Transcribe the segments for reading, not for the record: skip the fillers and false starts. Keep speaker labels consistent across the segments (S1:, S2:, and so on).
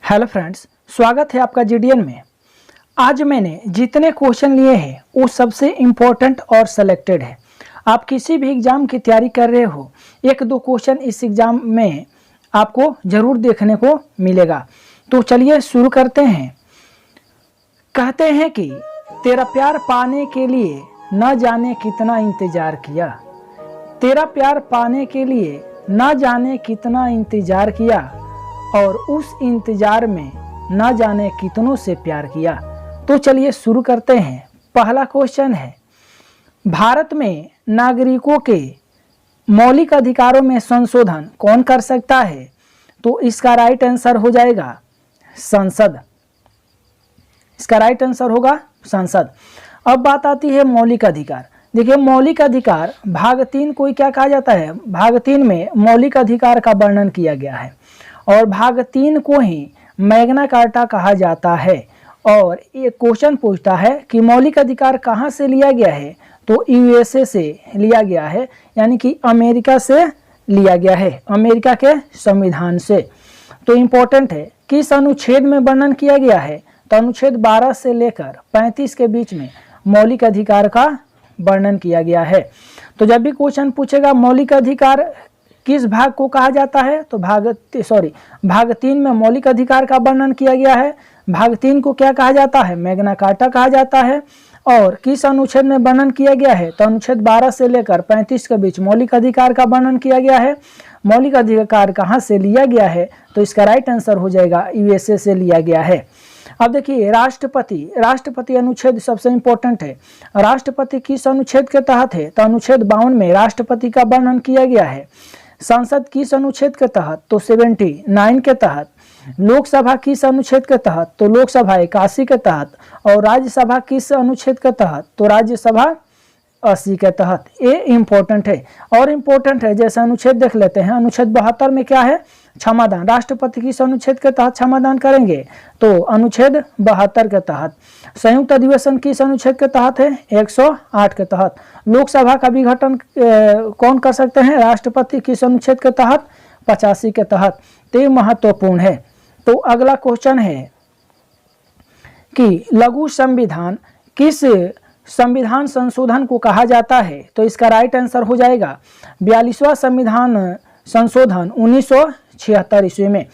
S1: Hello friends, स्वागत है आपका जीडीएन में। आज मैंने जितने क्वेश्चन लिए हैं वो सबसे इम्पोर्टेंट और सेलेक्टेड है। आप किसी भी एग्ज़ाम की तैयारी कर रहे हो, एक दो क्वेश्चन इस एग्ज़ाम में आपको ज़रूर देखने को मिलेगा। तो चलिए शुरू करते हैं। कहते हैं कि तेरा प्यार पाने के लिए न जाने कितना इंतज़ार किया, तेरा प्यार पाने के लिए न जाने कितना इंतज़ार किया और उस इंतजार में न जाने कितनों से प्यार किया। तो चलिए शुरू करते हैं। पहला क्वेश्चन है, भारत में नागरिकों के मौलिक अधिकारों में संशोधन कौन कर सकता है? तो इसका राइट आंसर हो जाएगा संसद। इसका राइट आंसर होगा संसद। अब बात आती है मौलिक अधिकार। देखिए, मौलिक अधिकार भाग 3 को क्या कहा जाता है? भाग 3 में मौलिक अधिकार का वर्णन किया गया है और भाग 3 को ही मैग्ना कार्टा कहा जाता है। और ये क्वेश्चन पूछता है कि मौलिक अधिकार कहाँ से लिया गया है? तो यूएसए से लिया गया है, यानी कि अमेरिका से लिया गया है, अमेरिका के संविधान से। तो इम्पोर्टेंट है, किस अनुच्छेद में वर्णन किया गया है? तो अनुच्छेद 12 से लेकर 35 के बीच में मौलिक अधिकार का वर्णन किया गया है। तो जब भी क्वेश्चन पूछेगा मौलिक अधिकार किस भाग को कहा जाता है, तो भाग 3 में मौलिक अधिकार का वर्णन किया गया है। भाग 3 को क्या कहा जाता है? मैग्ना कार्टा कहा जाता है। और किस अनुच्छेद में वर्णन किया गया है? तो अनुच्छेद 12 से लेकर 35 के बीच मौलिक अधिकार का वर्णन किया गया है। मौलिक अधिकार कहाँ से लिया गया है? तो इसका राइट आंसर हो जाएगा यूएसए से लिया गया है। अब देखिए, राष्ट्रपति अनुच्छेद सबसे इंपॉर्टेंट है। राष्ट्रपति किस अनुच्छेद के तहत है? तो अनुच्छेद 52 में राष्ट्रपति का वर्णन किया गया है। संसद किस अनुच्छेद के तहत? तो 79 के तहत। लोकसभा किस अनुच्छेद के तहत? तो लोकसभा 81 के तहत। और राज्यसभा किस अनुच्छेद के तहत? तो राज्यसभा 80 के तहत। ये इम्पोर्टेंट है। और इम्पोर्टेंट है, जैसे अनुच्छेद देख लेते हैं। अनुच्छेद 72 में क्या है? क्षमादान। राष्ट्रपति किस अनुच्छेद के तहत क्षमादान करेंगे? तो अनुच्छेद 72 के तहत। संयुक्त अधिवेशन किस अनुच्छेद के तहत है? 108 के तहत। लोकसभा का विघटन कौन कर सकते हैं? राष्ट्रपति किस अनुच्छेद के तहत? 85 के तहत। तो ये महत्वपूर्ण है। तो अगला क्वेश्चन है कि लघु संविधान किस संविधान संशोधन को कहा जाता है? तो इसका राइट आंसर हो जाएगा 42वां संविधान संशोधन 1976 ईस्वी में।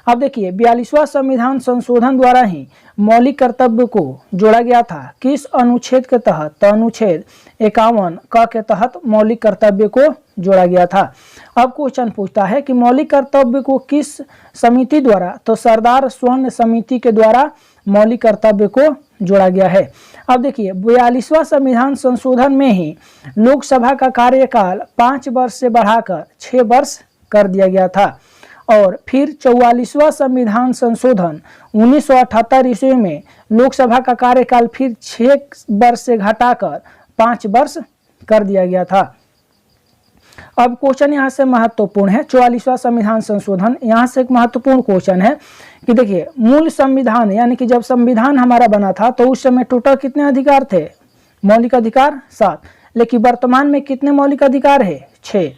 S1: अब देखिए, 42वां संविधान संशोधन द्वारा ही मौलिक कर्तव्य को जोड़ा गया था। किस अनुच्छेद के तहत? तो अनुच्छेद 51 क के तहत मौलिक कर्तव्य को जोड़ा गया था। अब क्वेश्चन पूछता है कि मौलिक कर्तव्य को किस समिति द्वारा? तो सरदार स्वर्ण समिति के द्वारा मौलिक कर्तव्य को जोड़ा गया है। अब देखिए, 42वां संविधान संशोधन में ही लोकसभा का कार्यकाल 5 वर्ष से बढ़ाकर 6 वर्ष कर दिया गया था। और फिर 44वां संविधान संशोधन 1978 ईस्वी में लोकसभा का कार्यकाल फिर 6 वर्ष से घटाकर 5 वर्ष कर दिया गया था। अब क्वेश्चन यहाँ से महत्वपूर्ण है। 44वां संविधान संशोधन, यहाँ से एक महत्वपूर्ण क्वेश्चन है कि देखिए, मूल संविधान यानी कि जब संविधान हमारा बना था तो उस समय टोटल कितने अधिकार थे? मौलिक अधिकार 7। लेकिन वर्तमान में कितने मौलिक अधिकार है? 6।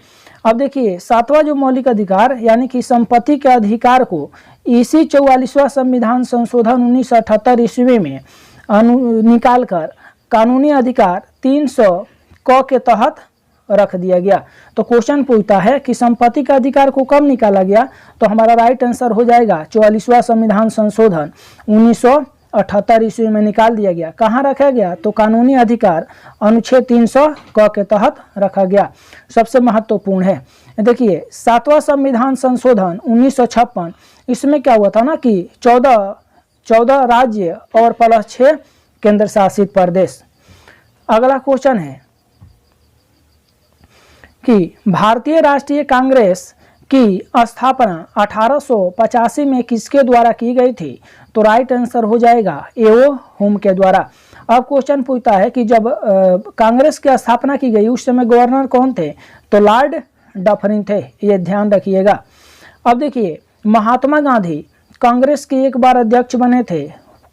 S1: अब देखिए, 7वां जो मौलिक अधिकार यानी कि संपत्ति के अधिकार को इसी 44वां संविधान संशोधन 1978 ईस्वी में निकाल कर कानूनी अधिकार 300 क के तहत रख दिया गया। तो क्वेश्चन पूछता है कि संपत्ति का अधिकार को कब निकाला गया? तो हमारा राइट आंसर हो जाएगा 44वां संविधान संशोधन 1978 ईस्वी में निकाल दिया गया। कहाँ रखा गया? तो कानूनी अधिकार अनुच्छेद 300 क के तहत रखा गया। सबसे महत्वपूर्ण है। देखिए, 7वां संविधान संशोधन 1956, इसमें क्या हुआ था ना कि 14 राज्य और प्लस 6 केंद्र शासित प्रदेश। अगला क्वेश्चन है कि भारतीय राष्ट्रीय कांग्रेस की स्थापना 1885 में किसके द्वारा की गई थी? तो राइट आंसर हो जाएगा एओ हुम के द्वारा। अब क्वेश्चन पूछता है कि जब कांग्रेस की स्थापना की गई उस समय गवर्नर कौन थे? तो लॉर्ड डफरिन थे, ये ध्यान रखिएगा। अब देखिए, महात्मा गांधी कांग्रेस के एक बार अध्यक्ष बने थे।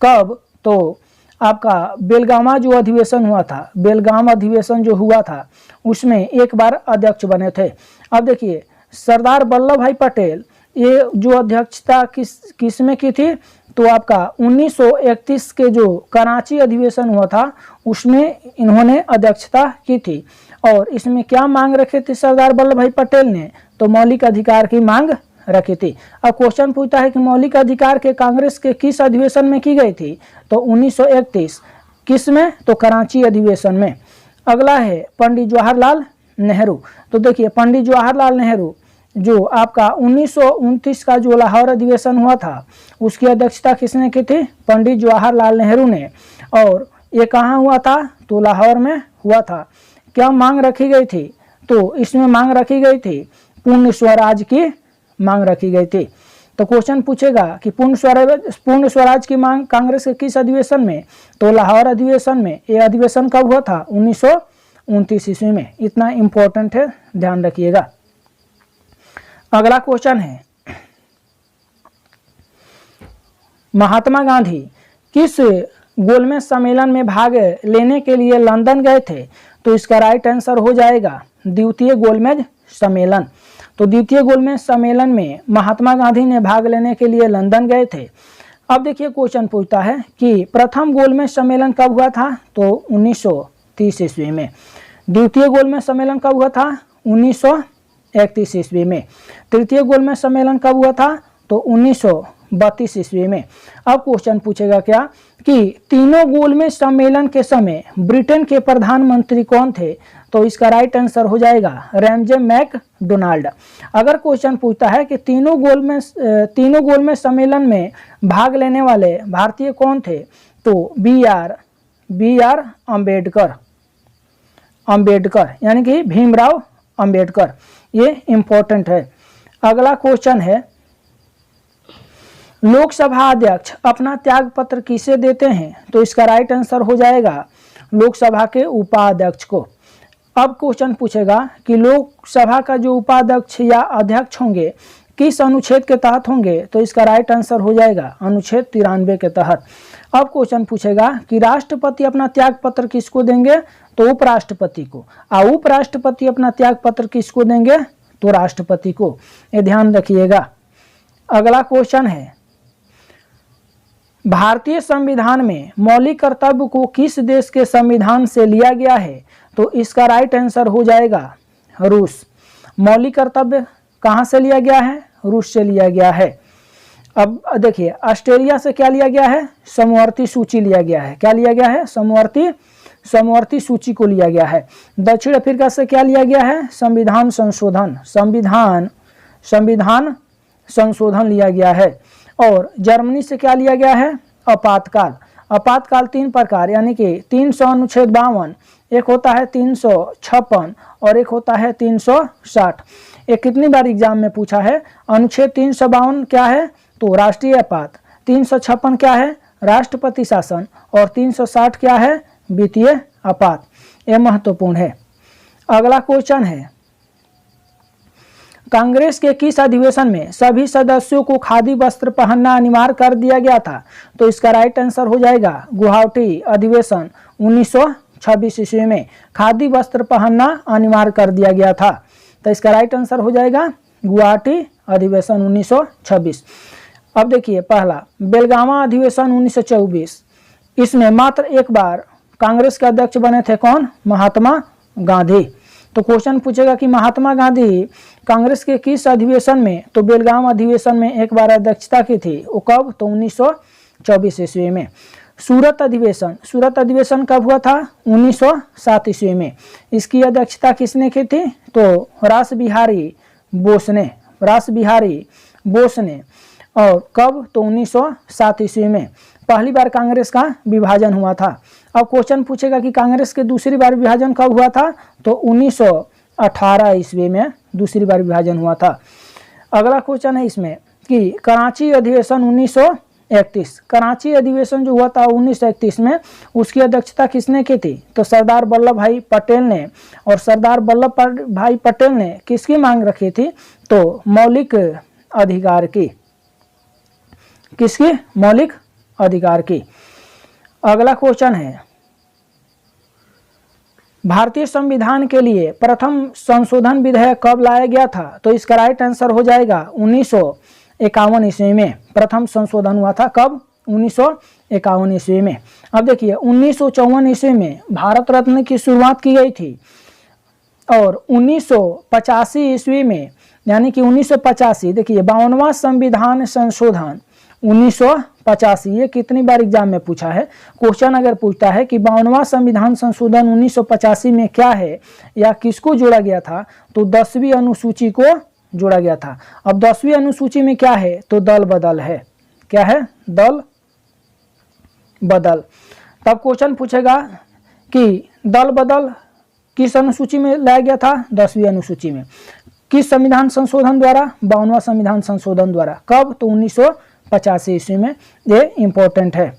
S1: कब? तो आपका बेलगामा जो अधिवेशन हुआ था, बेलगाम अधिवेशन जो हुआ था उसमें एक बार अध्यक्ष बने थे। अब देखिए, सरदार वल्लभ भाई पटेल ये जो अध्यक्षता किस में की थी, तो आपका 1931 के जो कराची अधिवेशन हुआ था उसमें इन्होंने अध्यक्षता की थी। और इसमें क्या मांग रखे थे सरदार वल्लभ भाई पटेल ने, तो मौलिक अधिकार की मांग रखी थी। अब क्वेश्चन पूछता है कि मौलिक अधिकार के कांग्रेस के किस अधिवेशन में की गई थी, तो 1931 किस में, तो कराची अधिवेशन में। अगला है पंडित जवाहरलाल नेहरू। तो देखिए पंडित जवाहरलाल नेहरू जो आपका 1929 का जो लाहौर अधिवेशन हुआ था उसकी अध्यक्षता किसने की थी, पंडित जवाहरलाल नेहरू ने। और ये कहाँ हुआ था, तो लाहौर में हुआ था। क्या मांग रखी गई थी, तो इसमें मांग रखी गई थी पूर्ण स्वराज की मांग रखी गई थी। तो क्वेश्चन पूछेगा कि पूर्ण स्वराज की मांग कांग्रेस के किस अधिवेशन में, तो लाहौर अधिवेशन में। ये अधिवेशन कब हुआ था, 1929 ईस्वी में। इतना इंपॉर्टेंट है, ध्यान रखिएगा। अगला क्वेश्चन है महात्मा गांधी किस गोलमेज सम्मेलन में भाग लेने के लिए लंदन गए थे, तो इसका राइट आंसर हो जाएगा द्वितीय गोलमेज सम्मेलन। तो द्वितीय गोलमेज सम्मेलन में महात्मा गांधी ने भाग लेने के लिए लंदन गए थे। अब देखिए क्वेश्चन पूछता है कि प्रथम गोलमेज सम्मेलन कब हुआ था, तो 1930 ईस्वी में। द्वितीय गोलमेज सम्मेलन कब हुआ था, 1931 ईस्वी में। तृतीय गोलमेज सम्मेलन कब हुआ था, तो 1932 ईस्वी में। अब क्वेश्चन पूछेगा क्या कि तीनों गोलमेज सम्मेलन के समय ब्रिटेन के प्रधानमंत्री कौन थे, तो इसका राइट आंसर हो जाएगा रैमजे मैकडोनाल्ड। अगर क्वेश्चन पूछता है कि तीनों गोलमेज सम्मेलन में भाग लेने वाले भारतीय कौन थे, तो बी आर अंबेडकर यानी कि भीमराव अंबेडकर। ये इंपॉर्टेंट है। अगला क्वेश्चन है लोकसभा अध्यक्ष अपना त्याग पत्र किसे देते हैं, तो इसका राइट आंसर हो जाएगा लोकसभा के उपाध्यक्ष को। अब क्वेश्चन पूछेगा कि लोकसभा का जो उपाध्यक्ष या अध्यक्ष होंगे किस अनुच्छेद के तहत होंगे, तो इसका राइट आंसर हो जाएगा अनुच्छेद 93 के तहत। अब क्वेश्चन पूछेगा कि राष्ट्रपति अपना त्याग पत्र किसको देंगे, तो उपराष्ट्रपति को। और उपराष्ट्रपति अपना त्याग पत्र किसको देंगे, तो राष्ट्रपति को। ये ध्यान रखिएगा। अगला क्वेश्चन है भारतीय संविधान में मौलिक कर्तव्य को किस देश के संविधान से लिया गया है, तो इसका राइट आंसर हो जाएगा रूस। मौलिक कर्तव्य कहाँ से लिया गया है, रूस से लिया गया है। अब देखिए ऑस्ट्रेलिया से क्या लिया गया है, समवर्ती सूची लिया गया है। क्या लिया गया है, समवर्ती सूची को लिया गया है। दक्षिण अफ्रीका से क्या लिया गया है, संविधान संशोधन लिया गया है। और जर्मनी से क्या लिया गया है, आपातकाल 3 प्रकार यानी कि 300 अनुच्छेद 52, एक होता है 356 और एक होता है 360। ये कितनी बार एग्जाम में पूछा है। अनुच्छेद 352 क्या है, तो राष्ट्रीय आपात। 356 क्या है, राष्ट्रपति शासन। और 360 क्या है, वित्तीय आपात। यह महत्वपूर्ण है। अगला क्वेश्चन है कांग्रेस के किस अधिवेशन में सभी सदस्यों को खादी वस्त्र पहनना अनिवार्य कर दिया गया था, तो इसका राइट आंसर हो जाएगा गुवाहाटी अधिवेशन 1926 ईस्वी में खादी वस्त्र पहनना अनिवार्य कर दिया गया था। तो इसका राइट आंसर हो जाएगा गुवाहाटी अधिवेशन 1926। अब देखिए पहला बेलगामा अधिवेशन 1924, इसमें मात्र एक बार कांग्रेस के अध्यक्ष बने थे कौन, महात्मा गांधी। तो क्वेश्चन पूछेगा कि महात्मा गांधी कांग्रेस के किस अधिवेशन में, तो बेलगाम अधिवेशन में एक बार अध्यक्षता की थी। वो कब, तो 1924 ईस्वी में। सूरत अधिवेशन कब हुआ था, 1907 ईस्वी में। इसकी अध्यक्षता किसने की थी, तो रास बिहारी बोस ने। और कब, तो 1907 ईस्वी में पहली बार कांग्रेस का विभाजन हुआ था। अब क्वेश्चन पूछेगा कि कांग्रेस के दूसरी बार विभाजन कब हुआ था, तो 1918 ईस्वी में दूसरी बार विभाजन हुआ था। अगला क्वेश्चन है इसमें कि कराची अधिवेशन 1931, कराची अधिवेशन जो हुआ था 1931 में, उसकी अध्यक्षता किसने की थी, तो सरदार वल्लभ भाई पटेल ने। और सरदार वल्लभ भाई पटेल ने किसकी मांग रखी थी, तो मौलिक अधिकार की। किसकी, मौलिक अधिकार की। अगला क्वेश्चन है भारतीय संविधान के लिए प्रथम संशोधन विधेयक कब लाया गया था? तो इसका राइट आंसर हो जाएगा 1951 ईस्वी में प्रथम संशोधन हुआ था। कब? 1951 ईस्वी में। अब देखिए 1954 ईस्वी में भारत रत्न की शुरुआत की गई थी और 1985 ईस्वी में, यानी कि 1985, देखिए 52वां संविधान संशोधन 1985, ये कितनी बार एग्जाम में पूछा है। क्वेश्चन अगर पूछता है कि 52वां संविधान संशोधन 1985 में क्या है या किसको जोड़ा गया था, तो 10वीं अनुसूची को जोड़ा गया था। अब 10वीं अनुसूची में क्या है? तो दल बदल है। क्या है? दल बदल। तब क्वेश्चन पूछेगा कि दल बदल किस अनुसूची में लाया गया था? 10वीं अनुसूची में। किस संविधान संशोधन द्वारा? 52वां संविधान संशोधन द्वारा। कब? तो 1985 ईस्वी में। ये इंपॉर्टेंट है।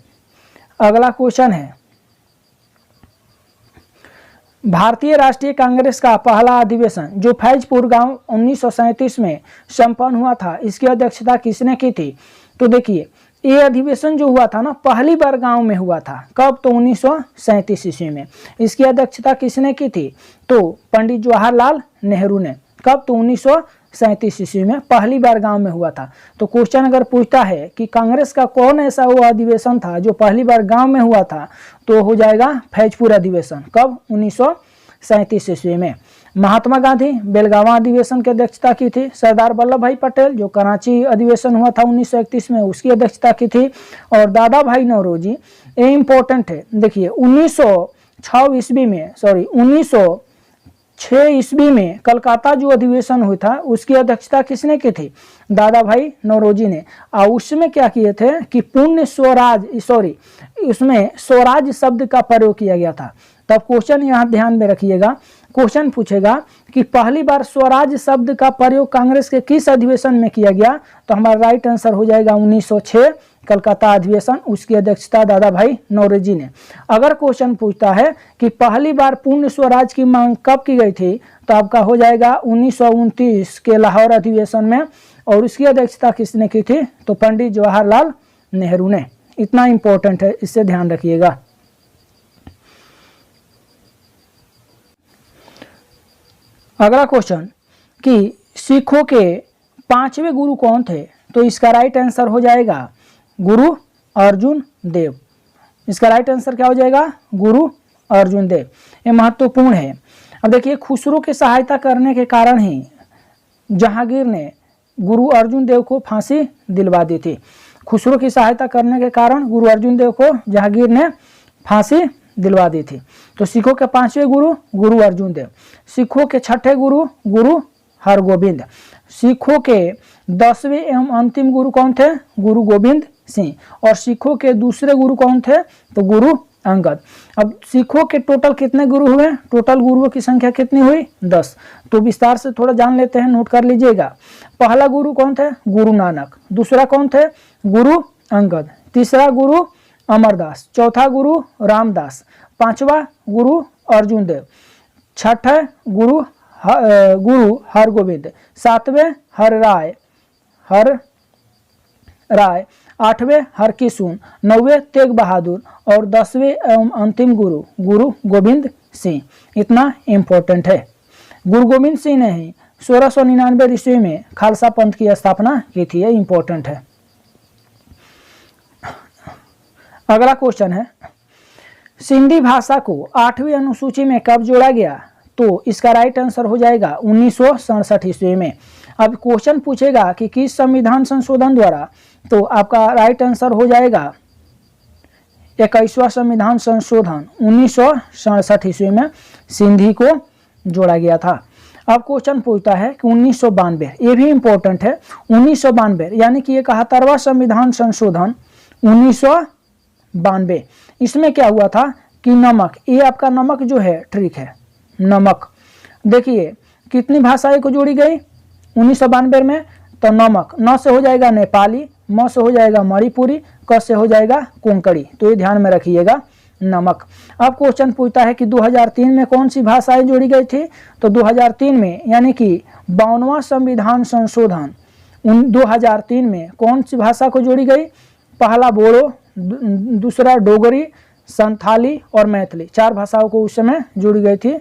S1: अगला क्वेश्चन है, भारतीय राष्ट्रीय कांग्रेस का पहला अधिवेशन जो फैजपुर गांव 1937 में संपन्न हुआ था, इसकी अध्यक्षता किसने की थी? तो देखिए ये अधिवेशन जो हुआ था ना, पहली बार गांव में हुआ था। कब? तो 1937 ईस्वी में। इसकी अध्यक्षता किसने की थी? तो पंडित जवाहरलाल नेहरू ने। कब? तो 1937 ईस्वी में पहली बार गांव में हुआ था। तो क्वेश्चन अगर पूछता है कि कांग्रेस का कौन ऐसा वो अधिवेशन था जो पहली बार गांव में हुआ था, तो हो जाएगा फैजपुर अधिवेशन। कब? 1937 ईस्वी में। महात्मा गांधी बेलगावा अधिवेशन की अध्यक्षता की थी। सरदार वल्लभ भाई पटेल जो कराची अधिवेशन हुआ था 1931 में, उसकी अध्यक्षता की थी। और दादा भाई नौरोजी, ये इंपॉर्टेंट है। देखिए 1906 ईस्वी में कलकत्ता जो अधिवेशन हुआ था उसकी अध्यक्षता किसने की थी? दादा भाई नौरोजी ने। और उसमें क्या किए थे कि पूर्ण स्वराज, उसमें स्वराज शब्द का प्रयोग किया गया था। तब क्वेश्चन यहाँ ध्यान में रखिएगा, क्वेश्चन पूछेगा कि पहली बार स्वराज शब्द का प्रयोग कांग्रेस के किस अधिवेशन में किया गया, तो हमारा राइट आंसर हो जाएगा 1906 कलकत्ता अधिवेशन। उसकी अध्यक्षता दादा भाई नौरोजी ने। अगर क्वेश्चन पूछता है कि पहली बार पूर्ण स्वराज की मांग कब की गई थी, तो आपका हो जाएगा 1929 के लाहौर अधिवेशन में। और उसकी अध्यक्षता किसने की थी? तो पंडित जवाहरलाल नेहरू ने। इतना इंपॉर्टेंट है, इससे ध्यान रखिएगा। अगला क्वेश्चन कि सिखों के 5वें गुरु कौन थे, तो इसका राइट आंसर हो जाएगा गुरु अर्जुन देव। इसका राइट आंसर क्या हो जाएगा? गुरु अर्जुन देव। ये महत्वपूर्ण है। अब देखिए खुसरो की सहायता करने के कारण ही जहांगीर ने गुरु अर्जुन देव को फांसी दिलवा दी थी। खुसरो की सहायता करने के कारण गुरु अर्जुन देव को जहांगीर ने फांसी दिलवा दी थी। तो सिखों के 5वें गुरु गुरु अर्जुन देव। सिखों के 6ठे गुरु गुरु हरगोविंद। सिखों के 10वें एवं अंतिम गुरु कौन थे? गुरु गोविंद सिंह। और सिखों के दूसरे गुरु कौन थे? तो गुरु अंगद। अब सिखों के टोटल कितने गुरु हुए? टोटल गुरुओं की संख्या कितनी हुई? 10। तो विस्तार से थोड़ा जान लेते हैं, नोट कर लीजिएगा। पहला गुरु कौन थे? गुरु नानक। दूसरा कौन थे? गुरु अंगद। तीसरा गुरु अमरदास। चौथा गुरु रामदास। पांचवा गुरु अर्जुन देव। छठा गुरु हरगोविंद। सातवें हर राय। आठवें हरकिशुन। 9वें तेग बहादुर। और 10वें एवं अंतिम गुरु गुरु गोविंद सिंह। इतना इंपॉर्टेंट है। गुरु गोविंद सिंह ने ही 1699 ईस्वी में खालसा पंथ की स्थापना की थी। ये इंपॉर्टेंट है। अगला क्वेश्चन है, सिंधी भाषा को 8वीं अनुसूची में कब जोड़ा गया, तो इसका राइट आंसर हो जाएगा 1967 ईस्वी में। अब क्वेश्चन पूछेगा कि किस संविधान संशोधन द्वारा, तो आपका राइट आंसर हो जाएगा 21वां संविधान संशोधन 1967 ईस्वी में सिंधी को जोड़ा गया था। अब क्वेश्चन पूछता है कि 1992, ये भी इंपॉर्टेंट है। 1992 यानी कि 71वां संविधान संशोधन 1992। इसमें क्या हुआ था कि नमक, ये आपका नमक जो है ट्रिक है, नमक। देखिए कितनी भाषाएं को जोड़ी गई 1992 में, तो नमक, न से हो जाएगा नेपाली, म से हो जाएगा मणिपुरी, क से हो जाएगा कोंकणी। तो ये ध्यान में रखिएगा, नमक। अब क्वेश्चन पूछता है कि 2003 में कौन सी भाषाएं जोड़ी गई थी, तो 2003 में यानी कि 52वां संविधान संशोधन 2003 में कौन सी भाषा को जोड़ी गई? पहला बोडो, दूसरा डोगरी, संथाली और मैथिली 4 भाषाओं को उस समय जुड़ी गई थी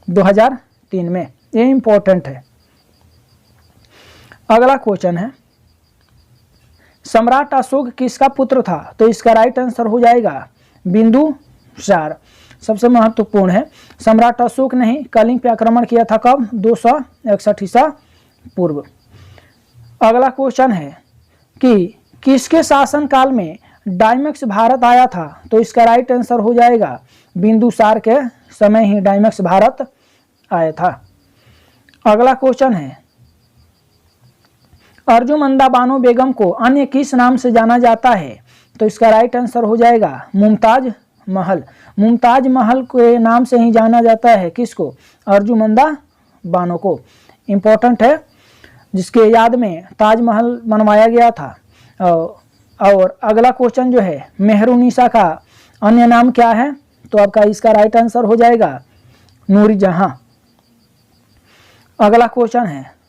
S1: 2003 में। ये इंपॉर्टेंट है। अगला क्वेश्चन है, सम्राट अशोक किसका पुत्र था? तो इसका राइट आंसर हो जाएगा बिंदुसार। सबसे महत्वपूर्ण है, सम्राट अशोक ने ही कलिंग पे आक्रमण किया था। कब? 261 ईसा पूर्व। अगला क्वेश्चन है कि किसके शासन काल में डायमैक्स भारत आया था? तो इसका राइट आंसर हो जाएगा बिंदुसार के समय ही डायमैक्स भारत आया था। अगला क्वेश्चन है, अर्जुमंदा बानो बेगम को अन्य किस नाम से जाना जाता है? तो इसका राइट आंसर हो जाएगा मुमताज महल। मुमताज महल के नाम से ही जाना जाता है किसको? अर्जुमंदा बानो को। इम्पोर्टेंट है, जिसके याद में ताजमहल बनवाया गया था। और अगला क्वेश्चन जो है, मेहरुनिसा का अन्य नाम क्या है? तो आपका इसका राइट आंसर हो जाएगा नूरजहां। अगला क्वेश्चन है,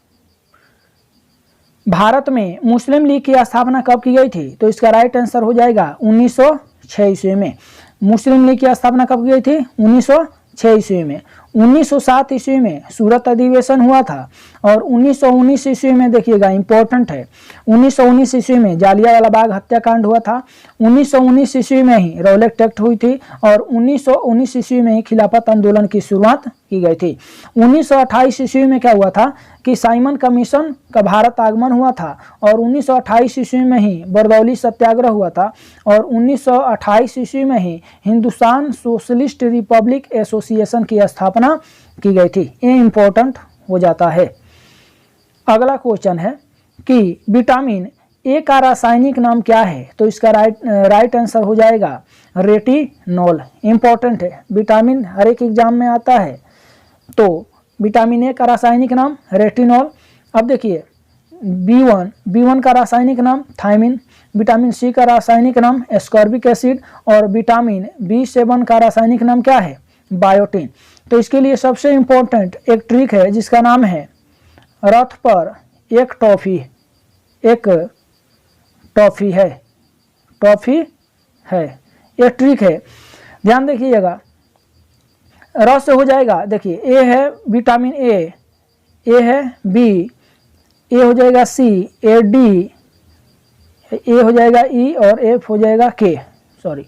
S1: भारत में मुस्लिम लीग की स्थापना कब की गई थी? तो इसका राइट आंसर हो जाएगा 1906 ईस्वी में। मुस्लिम लीग की स्थापना कब की गई थी? 1906 ईस्वी में। 1907 ईस्वी में सूरत अधिवेशन हुआ था और 1919 ईस्वी में, देखिएगा इंपॉर्टेंट है, 1919 ईस्वी में जालियांवाला बाग हत्याकांड हुआ था। 1919 ईस्वी में ही रौलट एक्ट हुई थी और 1919 ईस्वी में ही खिलाफत आंदोलन की शुरुआत की गई थी। 1928 ईस्वी में क्या हुआ था कि साइमन कमीशन का भारत आगमन हुआ था और 1928 ईस्वी में ही बरदौली सत्याग्रह हुआ था और 1928 ईस्वी में ही हिंदुस्तान सोशलिस्ट रिपब्लिक एसोसिएशन की स्थापना की गई थी। ये इंपॉर्टेंट हो जाता है। अगला क्वेश्चन है कि विटामिन ए का रासायनिक नाम क्या है? तो इसका राइट आंसर हो जाएगा रेटिनॉल। इंपॉर्टेंट है, विटामिन हर एक एग्जाम में आता है। तो विटामिन ए का रासायनिक नाम रेटिनॉल। अब देखिए, बी1 का रासायनिक नाम थायमिन, विटामिन सी का रासायनिक नाम एस्कॉर्बिक एसिड और विटामिन बी7 का रासायनिक नाम क्या है? बायोटिन। तो इसके लिए सबसे इंपॉर्टेंट एक ट्रिक है जिसका नाम है रथ पर एक टॉफी है। ये ट्रिक है, ध्यान देखिएगा। रस से हो जाएगा, देखिए ए है विटामिन ए है बी, ए हो जाएगा सी, ए डी, ए हो जाएगा ई और एफ हो जाएगा के, सॉरी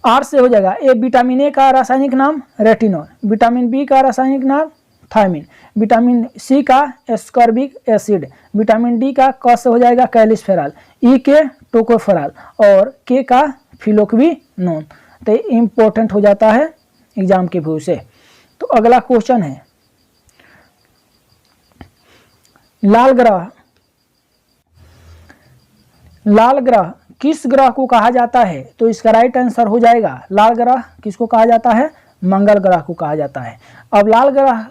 S1: आर से हो जाएगा। ए विटामिन ए का रासायनिक नाम रेटिनॉल, विटामिन बी का रासायनिक नाम थायमिन, विटामिन सी का एस्कॉर्बिक एसिड, विटामिन डी का क से हो जाएगा कैलिसफेरॉल, ई के टोकोफेरॉल और के का फिलोक्विनोन। तो इम्पोर्टेंट हो जाता है एग्जाम के व्यू से। तो अगला क्वेश्चन है, लाल ग्रह किस ग्रह को कहा जाता है? तो इसका राइट आंसर हो जाएगा लाल ग्रह किसको कहा जाता है? मंगल ग्रह को कहा जाता है। अब लाल ग्रह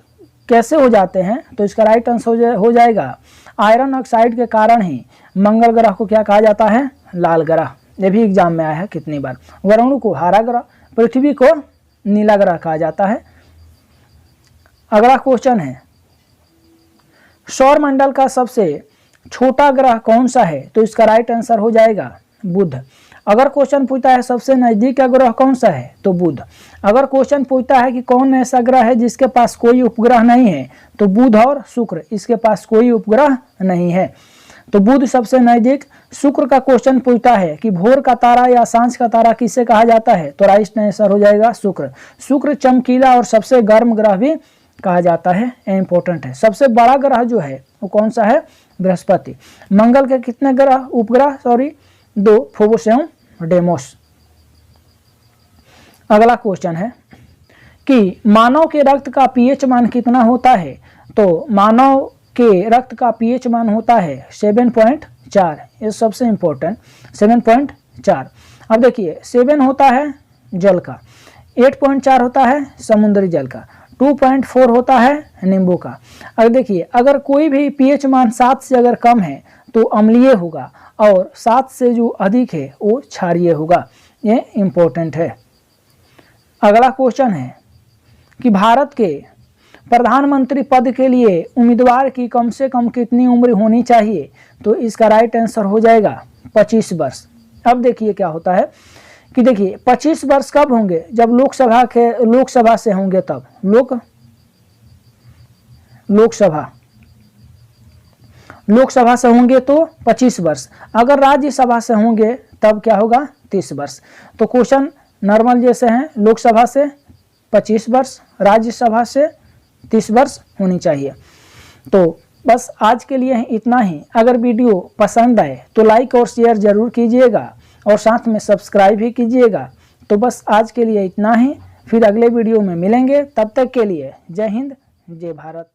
S1: कैसे हो जाते हैं? तो इसका राइट आंसर हो जाएगा आयरन ऑक्साइड के कारण ही मंगल ग्रह को क्या कहा जाता है? लाल ग्रह। ये भी एग्जाम में आया है कितनी बार। वरुण को हरा ग्रह, पृथ्वी को नीला ग्रह कहा जाता है। अगला क्वेश्चन है, सौर मंडल का सबसे छोटा ग्रह कौन सा है? तो इसका राइट आंसर हो जाएगा बुध। अगर क्वेश्चन पूछता है सबसे नजदीक का ग्रह कौन सा है? तो बुध। अगर क्वेश्चन पूछता है कि कौन ऐसा ग्रह है जिसके पास कोई उपग्रह नहीं है? तो बुध और शुक्र, इसके पास कोई उपग्रह नहीं है। तो बुध सबसे नजदीक। शुक्र का क्वेश्चन पूछता है कि भोर का तारा या सांझ का तारा किसे कहा जाता है? तो राइट आंसर हो जाएगा शुक्र। शुक्र चमकीला और सबसे गर्म ग्रह भी कहा जाता है, इंपॉर्टेंट है। सबसे बड़ा ग्रह जो है वो कौन सा है? बृहस्पति। मंगल के कितने ग्रह उपग्रह? 2, फोबोस एवं डेमोस। अगला क्वेश्चन है कि मानव के रक्त का पीएच मान कितना होता है? तो मानव के रक्त का पीएच मान होता है 7.4। ये सबसे इंपॉर्टेंट 7.4। अब देखिए 7 होता है जल का, 8.4 होता है समुद्री जल का, 2.4 होता है नींबू का। अब देखिए अगर कोई भी पीएच मान 7 से अगर कम है तो अम्लीय होगा और 7 से जो अधिक है वो क्षारीय होगा। ये इंपॉर्टेंट है। अगला क्वेश्चन है कि भारत के प्रधानमंत्री पद के लिए उम्मीदवार की कम से कम कितनी उम्र होनी चाहिए? तो इसका राइट आंसर हो जाएगा 25 वर्ष। अब देखिए क्या होता है कि देखिए 25 वर्ष कब होंगे, जब लोकसभा से होंगे, तब लोकसभा से होंगे तो 25 वर्ष, अगर राज्यसभा से होंगे तब क्या होगा 30 वर्ष। तो क्वेश्चन नॉर्मल जैसे हैं, लोकसभा से 25 वर्ष, राज्यसभा से 30 वर्ष होनी चाहिए। तो बस आज के लिए इतना ही। अगर वीडियो पसंद आए तो लाइक और शेयर जरूर कीजिएगा और साथ में सब्सक्राइब भी कीजिएगा। तो बस आज के लिए इतना ही, फिर अगले वीडियो में मिलेंगे। तब तक के लिए जय हिंद, जय भारत।